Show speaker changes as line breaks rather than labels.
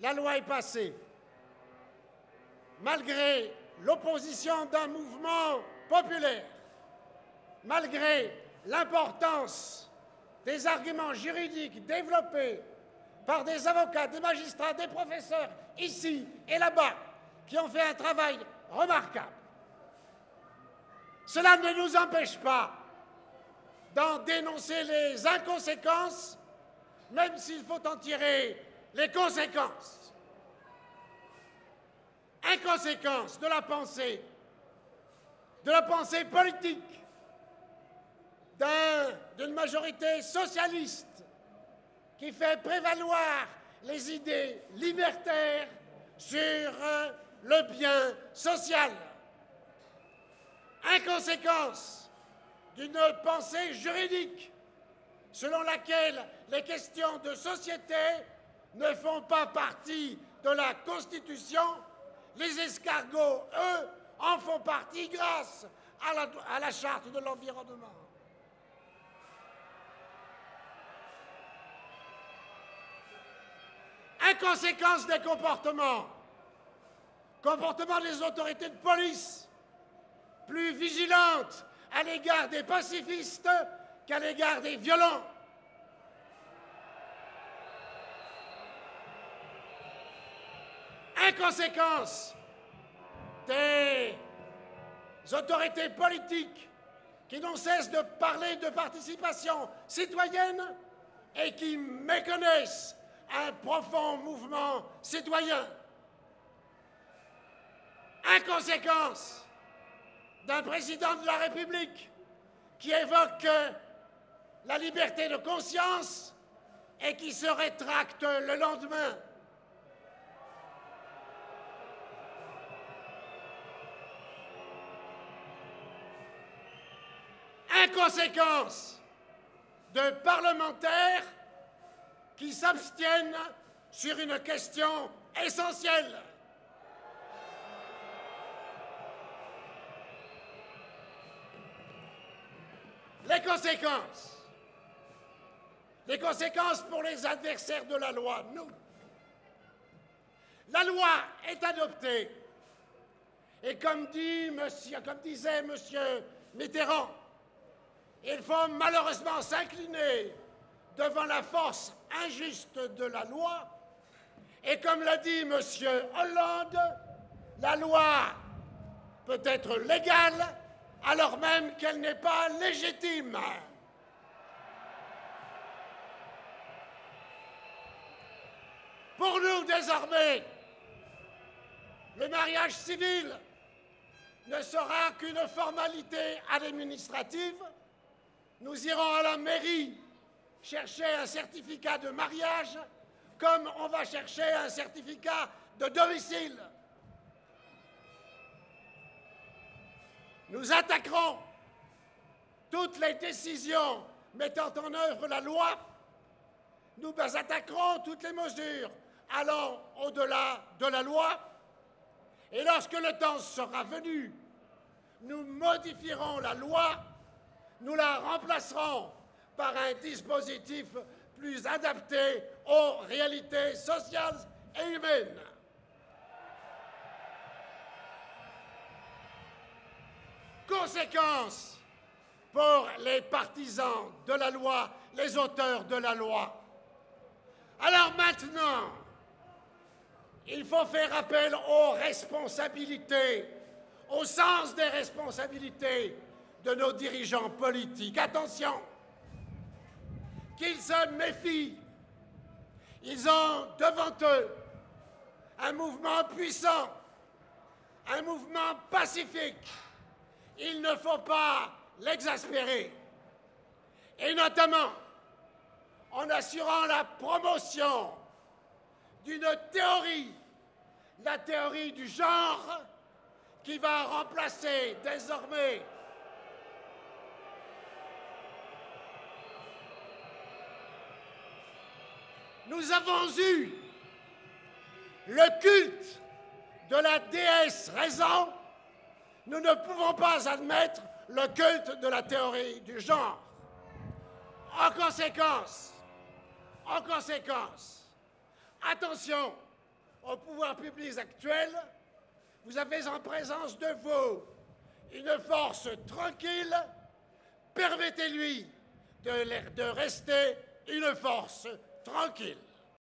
la loi est passée, malgré l'opposition d'un mouvement populaire, malgré l'importance des arguments juridiques développés par des avocats, des magistrats, des professeurs, ici et là-bas, qui ont fait un travail remarquable. Cela ne nous empêche pas d'en dénoncer les inconséquences, même s'il faut en tirer les conséquences. Inconséquences de la pensée politique d'une majorité socialiste qui fait prévaloir les idées libertaires sur le bien social. Inconséquence d'une pensée juridique selon laquelle les questions de société ne font pas partie de la Constitution. Les escargots, eux, en font partie grâce à la Charte de l'environnement. Inconséquence des comportements des autorités de police, plus vigilantes à l'égard des pacifistes qu'à l'égard des violents. Inconséquence des autorités politiques qui n'ont cesse de parler de participation citoyenne et qui méconnaissent un profond mouvement citoyen. Inconséquence d'un président de la République qui évoque la liberté de conscience et qui se rétracte le lendemain. Inconséquence de parlementaires qui s'abstiennent sur une question essentielle. Les conséquences pour les adversaires de la loi, nous. La loi est adoptée. Et comme disait M. Mitterrand, il faut malheureusement s'incliner devant la force injuste de la loi. Et comme l'a dit M. Hollande, la loi peut être légale alors même qu'elle n'est pas légitime. Pour nous, désormais, le mariage civil ne sera qu'une formalité administrative. Nous irons à la mairie chercher un certificat de mariage comme on va chercher un certificat de domicile. Nous attaquerons toutes les décisions mettant en œuvre la loi. Nous attaquerons toutes les mesures allant au-delà de la loi. Et lorsque le temps sera venu, nous modifierons la loi, nous la remplacerons par un dispositif plus adapté aux réalités sociales et humaines. Conséquence pour les partisans de la loi, les auteurs de la loi. Alors maintenant, il faut faire appel aux responsabilités, au sens des responsabilités de nos dirigeants politiques. Attention, qu'ils se méfient. Ils ont devant eux un mouvement puissant, un mouvement pacifique. Il ne faut pas l'exaspérer. Et notamment en assurant la promotion d'une théorie, la théorie du genre, qui va remplacer désormais nous avons eu le culte de la déesse raison. Nous ne pouvons pas admettre le culte de la théorie du genre. En conséquence, attention, aux pouvoirs publics actuels, vous avez en présence de vous une force tranquille, permettez-lui de rester une force tranquille.